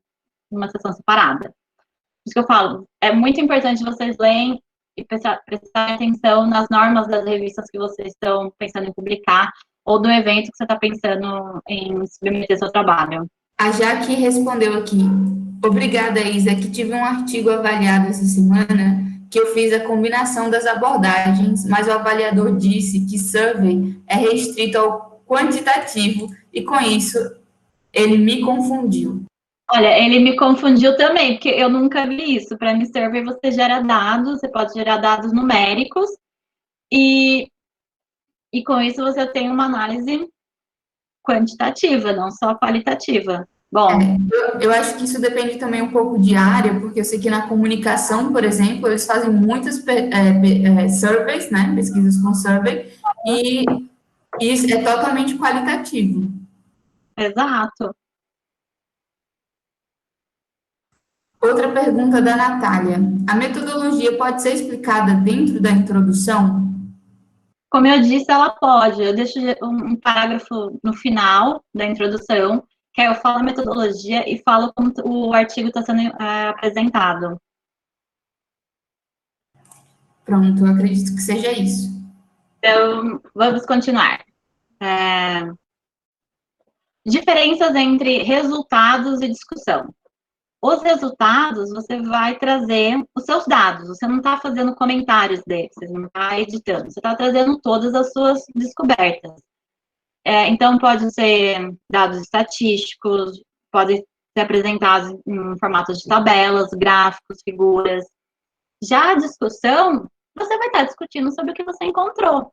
em uma sessão separada. Por isso que eu falo, é muito importante vocês lerem e prestar atenção nas normas das revistas que vocês estão pensando em publicar ou do evento que você está pensando em submeter seu trabalho. A Jaque respondeu aqui: obrigada, Isa, que tive um artigo avaliado essa semana que eu fiz a combinação das abordagens, mas o avaliador disse que survey é restrito ao quantitativo e com isso ele me confundiu. Olha, ele me confundiu também, porque eu nunca vi isso. Para mim, survey você gera dados, você pode gerar dados numéricos e com isso você tem uma análise quantitativa, não só qualitativa. Bom, Eu acho que isso depende também um pouco de área, porque eu sei que na comunicação, por exemplo, eles fazem muitas surveys, né, pesquisas com survey, e isso é totalmente qualitativo. exato. Outra pergunta da Natália: a metodologia pode ser explicada dentro da introdução? Como eu disse, ela pode. Eu deixo um parágrafo no final da introdução, que aí eu falo a metodologia e falo como o artigo está sendo apresentado. Pronto, eu acredito que seja isso. Então, vamos continuar. Diferenças entre resultados e discussão. Os resultados, você vai trazer os seus dados, você não está fazendo comentários deles, você não está editando, você está trazendo todas as suas descobertas. Então, pode ser dados estatísticos, pode ser apresentados em formato de tabelas, gráficos, figuras. Já a discussão, você vai estar discutindo sobre o que você encontrou.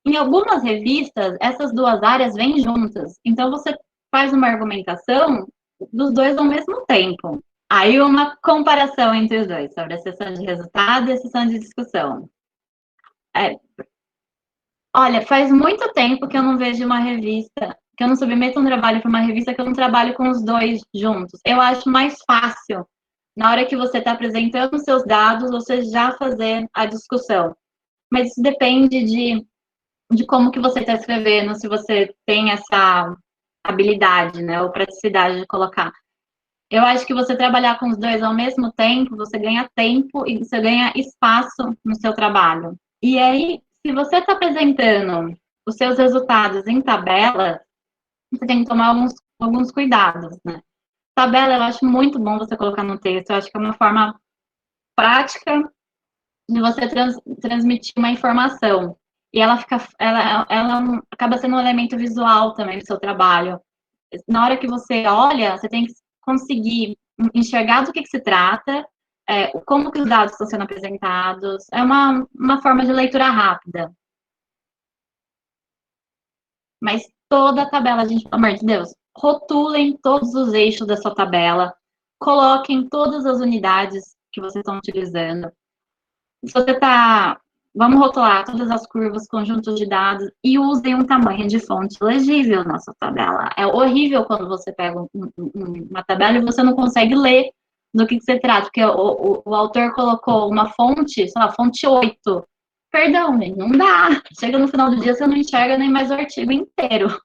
Em algumas revistas, essas duas áreas vêm juntas. Então, você faz uma argumentação dos dois ao mesmo tempo. Aí, uma comparação entre os dois, sobre a sessão de resultado e a sessão de discussão. Olha, faz muito tempo que eu não vejo uma revista, que eu não submeto um trabalho para uma revista que eu não trabalho com os dois juntos. Eu acho mais fácil, na hora que você está apresentando os seus dados, você já fazer a discussão. Mas isso depende de como que você está escrevendo, se você tem essa habilidade, né, ou praticidade de colocar. Eu acho que você trabalhar com os dois ao mesmo tempo, você ganha tempo e você ganha espaço no seu trabalho. E aí, se você está apresentando os seus resultados em tabela, você tem que tomar alguns cuidados, né? Tabela eu acho muito bom você colocar no texto, eu acho que é uma forma prática de você transmitir uma informação. E ela acaba sendo um elemento visual também do seu trabalho. Na hora que você olha, você tem que conseguir enxergar do que se trata, como que os dados estão sendo apresentados. É uma forma de leitura rápida. Mas toda a tabela, gente, pelo amor de Deus, rotulem todos os eixos da sua tabela, coloquem todas as unidades que vocês estão utilizando. Se você está, vamos rotular todas as curvas, conjuntos de dados e usem um tamanho de fonte legível na sua tabela. É horrível quando você pega uma tabela e você não consegue ler do que se trata, porque o autor colocou uma fonte, sei lá, fonte 8. Perdão, gente, não dá. Chega no final do dia, você não enxerga nem mais o artigo inteiro.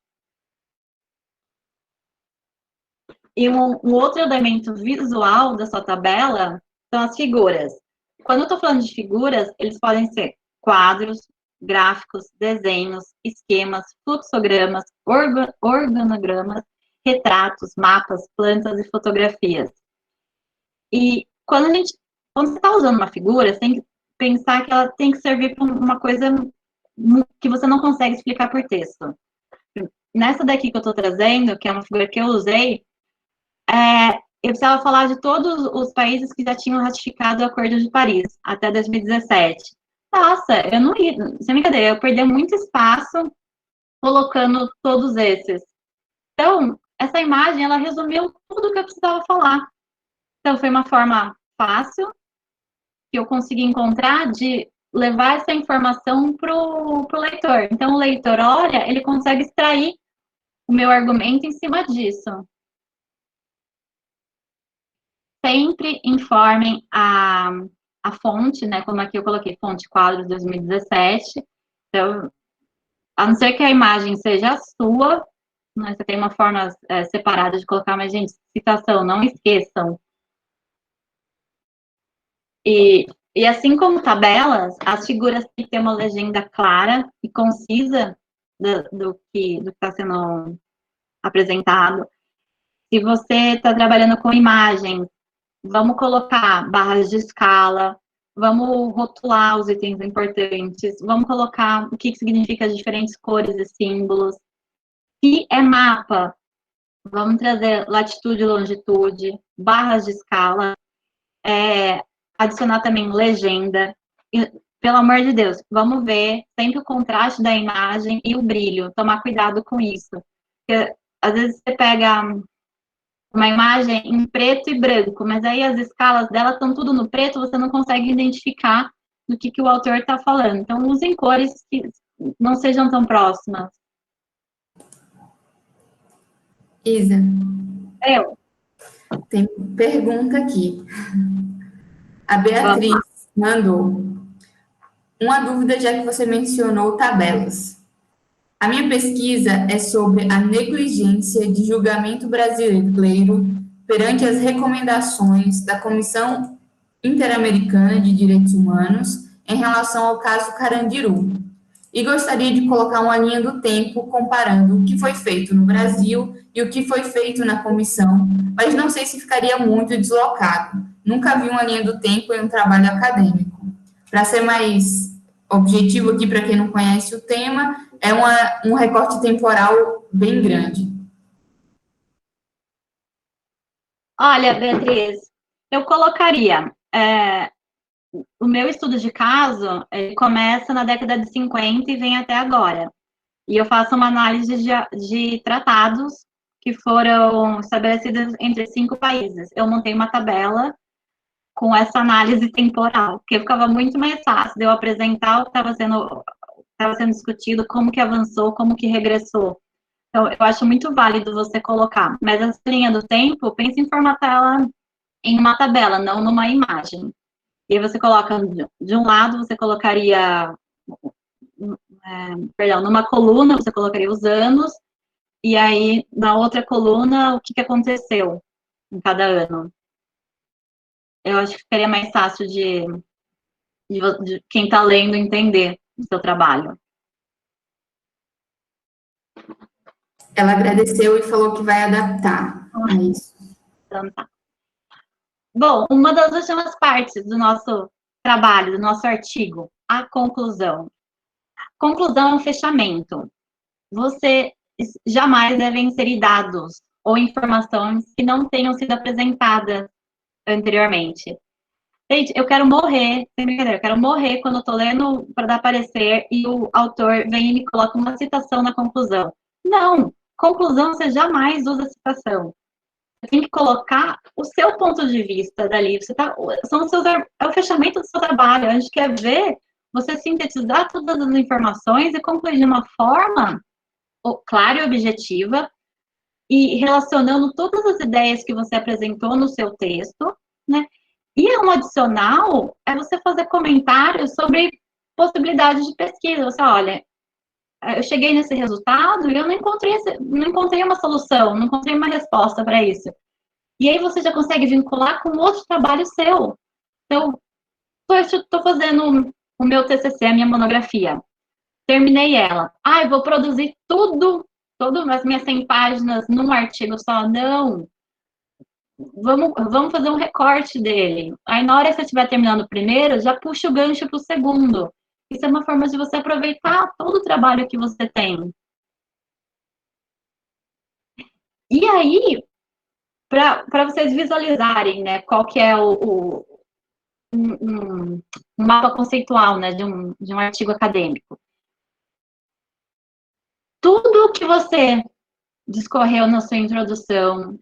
E um outro elemento visual da sua tabela são as figuras. Quando eu estou falando de figuras, eles podem ser quadros, gráficos, desenhos, esquemas, fluxogramas, organogramas, retratos, mapas, plantas e fotografias. E quando você está usando uma figura, você tem que pensar que ela tem que servir para uma coisa que você não consegue explicar por texto. Nessa daqui que eu estou trazendo, que é uma figura que eu usei, eu precisava falar de todos os países que já tinham ratificado o Acordo de Paris, até 2017. Nossa, eu não ia, sem brincadeira, eu perdi muito espaço colocando todos esses. Então, essa imagem, ela resumiu tudo que eu precisava falar. Então, foi uma forma fácil que eu consegui encontrar de levar essa informação para o leitor. Então, o leitor olha, ele consegue extrair o meu argumento em cima disso. Sempre informem a fonte, né? Como aqui eu coloquei, fonte quadro 2017. Então, a não ser que a imagem seja a sua, né, você tem uma forma separada de colocar, mas, gente, citação, não esqueçam. E assim como tabelas, as figuras têm que ter uma legenda clara e concisa do que está sendo apresentado. Se você está trabalhando com imagens, vamos colocar barras de escala, vamos rotular os itens importantes, vamos colocar o que significa as diferentes cores e símbolos. Se é mapa, vamos trazer latitude e longitude, barras de escala, adicionar também legenda. E, pelo amor de Deus, vamos ver sempre o contraste da imagem e o brilho, tomar cuidado com isso. Porque, às vezes você pega uma imagem em preto e branco, mas aí as escalas dela estão tudo no preto, você não consegue identificar do que o autor está falando. Então, usem cores que não sejam tão próximas. Isa, Eu. tem pergunta aqui. A Beatriz mandou uma dúvida, já que você mencionou tabelas. A minha pesquisa é sobre a negligência de julgamento brasileiro perante as recomendações da Comissão Interamericana de Direitos Humanos em relação ao caso Carandiru. E gostaria de colocar uma linha do tempo comparando o que foi feito no Brasil e o que foi feito na comissão, mas não sei se ficaria muito deslocado. Nunca vi uma linha do tempo em um trabalho acadêmico. Para ser mais objetivo aqui, para quem não conhece o tema, é um recorte temporal bem grande. Olha, Beatriz, eu colocaria o meu estudo de caso, ele começa na década de 50 e vem até agora. E eu faço uma análise de tratados que foram estabelecidos entre 5 países. Eu montei uma tabela com essa análise temporal, porque ficava muito mais fácil de eu apresentar o que estava sendo discutido, como que avançou, como que regressou. Então, eu acho muito válido você colocar. Mas essa linha do tempo, pense em formatar ela em uma tabela, não numa imagem. E aí você coloca, de um lado, você colocaria, perdão, numa coluna, você colocaria os anos, e aí, na outra coluna, o que aconteceu em cada ano. Eu acho que ficaria mais fácil de quem está lendo entender o seu trabalho. Ela agradeceu e falou que vai adaptar a isso. Então, tá. Bom, uma das últimas partes do nosso trabalho, do nosso artigo, a conclusão. Conclusão é um fechamento. Você jamais deve inserir dados ou informações que não tenham sido apresentadas anteriormente. Gente, eu quero morrer, sem brincadeira, eu quero morrer quando eu tô lendo para dar parecer e o autor vem e me coloca uma citação na conclusão. Não, conclusão você jamais usa citação. Você tem que colocar o seu ponto de vista dali. É o fechamento do seu trabalho. A gente quer ver você sintetizar todas as informações e concluir de uma forma clara e objetiva e relacionando todas as ideias que você apresentou no seu texto, né? E um adicional é você fazer comentários sobre possibilidades de pesquisa. Você, olha, eu cheguei nesse resultado e eu não encontrei uma solução, não encontrei uma resposta para isso. E aí você já consegue vincular com outro trabalho seu. Então, eu estou fazendo o meu TCC, a minha monografia. Terminei ela. Eu vou produzir todas as minhas 100 páginas num artigo só. Não. Vamos fazer um recorte dele. Aí, na hora que você estiver terminando o primeiro, já puxa o gancho para o segundo. Isso é uma forma de você aproveitar todo o trabalho que você tem. E aí, para vocês visualizarem, né, qual que é um mapa conceitual, né, de um artigo acadêmico. Tudo que você discorreu na sua introdução,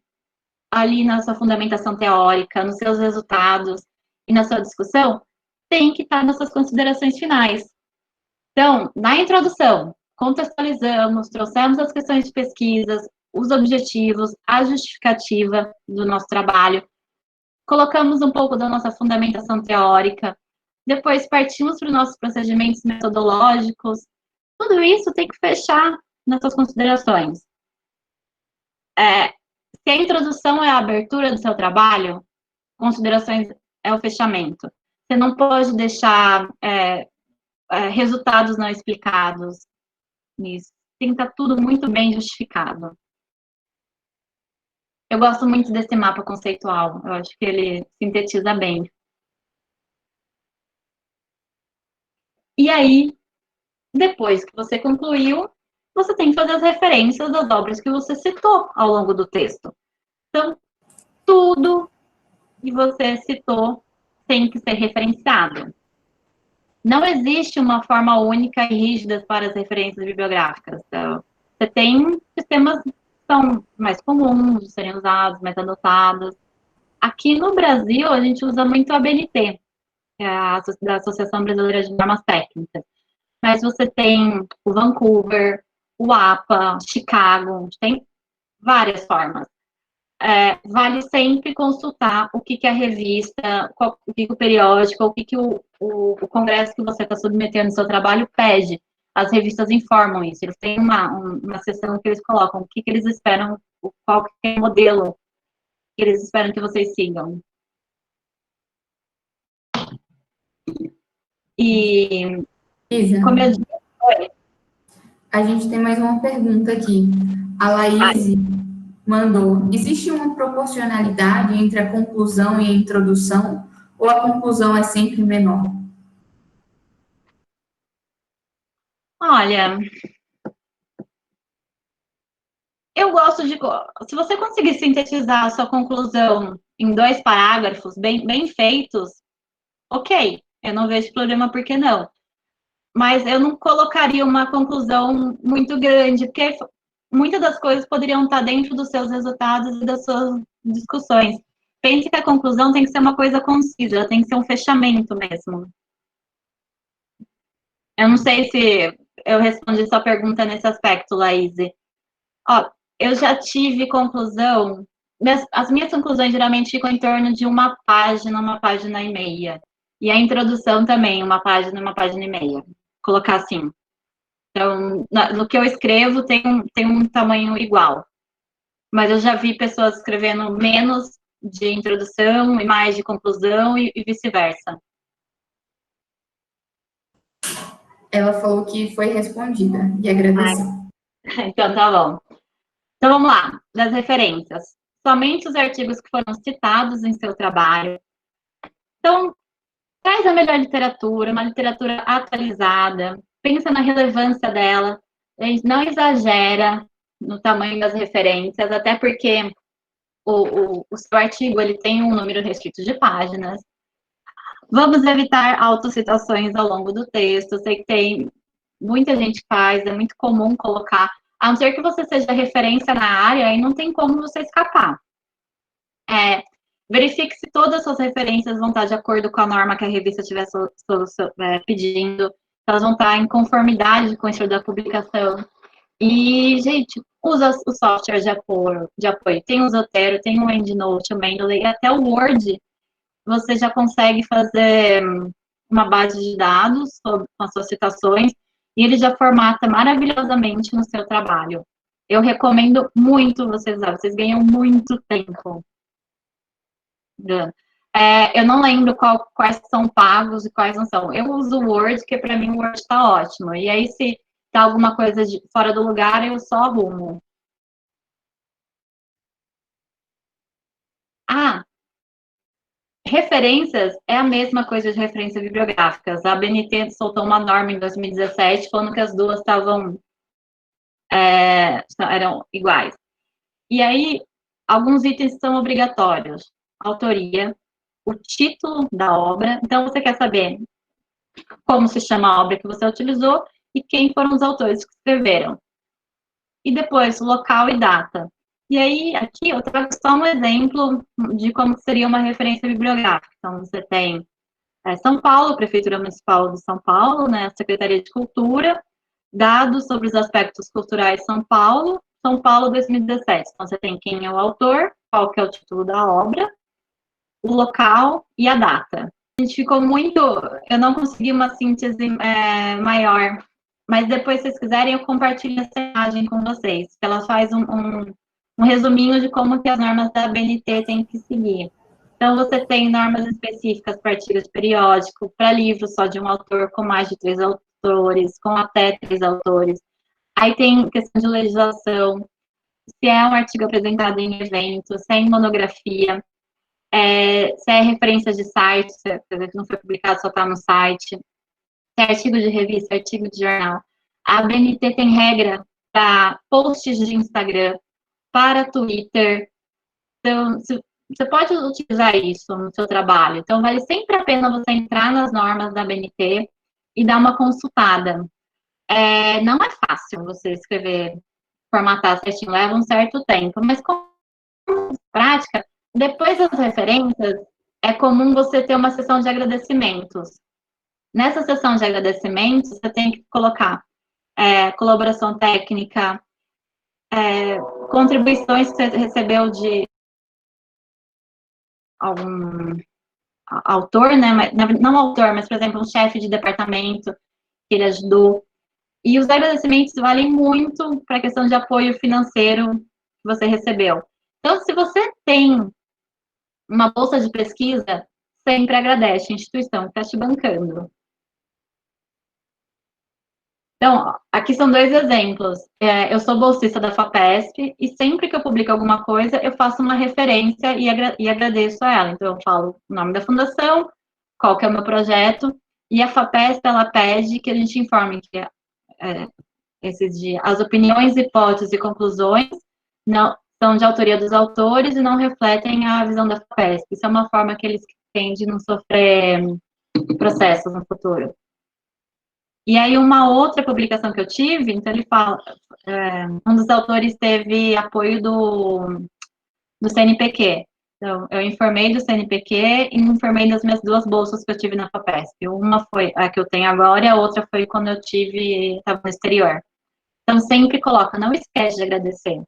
ali na sua fundamentação teórica, nos seus resultados e na sua discussão, tem que estar nas suas considerações finais. Então, na introdução, contextualizamos, trouxemos as questões de pesquisas, os objetivos, a justificativa do nosso trabalho, colocamos um pouco da nossa fundamentação teórica, depois partimos para os nossos procedimentos metodológicos. Tudo isso tem que fechar nas suas considerações. Se a introdução é a abertura do seu trabalho, considerações é o fechamento. Você não pode deixar resultados não explicados nisso. Tem que estar tudo muito bem justificado. Eu gosto muito desse mapa conceitual. Eu acho que ele sintetiza bem. E aí, depois que você concluiu, você tem que fazer as referências das obras que você citou ao longo do texto. Então, tudo que você citou tem que ser referenciado. Não existe uma forma única e rígida para as referências bibliográficas. Então, você tem sistemas que são mais comuns de serem usados, mais adotados. Aqui no Brasil, a gente usa muito a ABNT, que é a da Associação Brasileira de Normas Técnicas. Mas você tem o Vancouver, o APA, Chicago, tem várias formas. Vale sempre consultar o que a revista, o que o periódico, o que o congresso que você está submetendo no seu trabalho pede. As revistas informam isso. Eles têm uma seção que eles colocam o que eles esperam, qual que é o modelo que eles esperam que vocês sigam. E, Isa, como eu disse, a gente tem mais uma pergunta aqui. A Laís mandou: existe uma proporcionalidade entre a conclusão e a introdução, ou a conclusão é sempre menor? olha, eu gosto de. Se você conseguir sintetizar a sua conclusão em 2 parágrafos bem feitos, ok, eu não vejo problema por que não. Mas eu não colocaria uma conclusão muito grande, porque muitas das coisas poderiam estar dentro dos seus resultados e das suas discussões. Pense que a conclusão tem que ser uma coisa concisa, tem que ser um fechamento mesmo. Eu não sei se eu respondi sua pergunta nesse aspecto, Laís. Ó, eu já tive conclusão. As minhas conclusões geralmente ficam em torno de uma página e meia. E a introdução também, uma página e meia. Colocar assim. Então, no que eu escrevo tem um tamanho igual. Mas eu já vi pessoas escrevendo menos de introdução e mais de conclusão e vice-versa. Ela falou que foi respondida e agradeceu. Então, tá bom. Então, vamos lá, das referências. Somente os artigos que foram citados em seu trabalho. Então, traz a melhor literatura, uma literatura atualizada, pensa na relevância dela, não exagera no tamanho das referências, até porque o seu artigo ele tem um número restrito de páginas. Vamos evitar autocitações ao longo do texto. Eu sei que tem muita gente que faz, é muito comum colocar, a não ser que você seja referência na área, aí não tem como você escapar. Verifique se todas as suas referências vão estar de acordo com a norma que a revista estiver pedindo, se elas vão estar em conformidade com o estilo da publicação. E, gente, usa o software de apoio. Tem o Zotero, tem o EndNote, o Mendeley, e até o Word. Você já consegue fazer uma base de dados com as suas citações e ele já formata maravilhosamente no seu trabalho. Eu recomendo muito vocês usarem, vocês ganham muito tempo. Eu não lembro quais são pagos e quais não são. Eu uso o Word, porque para mim o Word está ótimo. E aí, se tá alguma coisa fora do lugar, eu só arrumo. Referências é a mesma coisa de referências bibliográficas. A ABNT soltou uma norma em 2017 falando que as duas eram iguais. E aí, alguns itens são obrigatórios. Autoria, o título da obra. Então, você quer saber como se chama a obra que você utilizou e quem foram os autores que escreveram. E depois, local e data. E aí, aqui eu trago só um exemplo de como seria uma referência bibliográfica. Então, você tem São Paulo, Prefeitura Municipal de São Paulo, né, Secretaria de Cultura, dados sobre os aspectos culturais São Paulo 2017. Então, você tem quem é o autor, qual que é o título da obra, o local e a data. A gente ficou muito... Eu não consegui uma síntese maior, mas depois, se vocês quiserem, eu compartilho essa imagem com vocês, que ela faz um resuminho de como que as normas da ABNT têm que seguir. Então, você tem normas específicas para artigos periódicos, para livros só de um autor, com mais de 3 autores, com até 3 autores. Aí tem questão de legislação, se é um artigo apresentado em evento, se é em monografia, se é referência de site, se não foi publicado, só está no site, se é artigo de revista, artigo de jornal. A ABNT tem regra para posts de Instagram, para Twitter. Então, você pode utilizar isso no seu trabalho. Então, vale sempre a pena você entrar nas normas da ABNT e dar uma consultada. Não é fácil você escrever, formatar certinho, leva um certo tempo, mas com prática, depois das referências, é comum você ter uma sessão de agradecimentos. Nessa sessão de agradecimentos, você tem que colocar colaboração técnica, contribuições que você recebeu de algum autor, né? Não autor, mas, por exemplo, um chefe de departamento que ele ajudou. E os agradecimentos valem muito para a questão de apoio financeiro que você recebeu. Então, se você tem uma bolsa de pesquisa, sempre agradece a instituição que está te bancando. Então, aqui são 2 exemplos. Eu sou bolsista da FAPESP e sempre que eu publico alguma coisa, eu faço uma referência e agradeço a ela. Então, eu falo o nome da fundação, qual que é o meu projeto, e a FAPESP, ela pede que a gente informe que as opiniões, hipóteses e conclusões não são de autoria dos autores e não refletem a visão da FAPESP. Isso é uma forma que eles têm de não sofrer processos no futuro. E aí, uma outra publicação que eu tive, então ele fala, um dos autores teve apoio do CNPq. Então, eu informei do CNPq e informei das minhas 2 bolsas que eu tive na FAPESP. Uma foi a que eu tenho agora e a outra foi quando eu estava no exterior. Então, sempre coloca, não esquece de agradecer.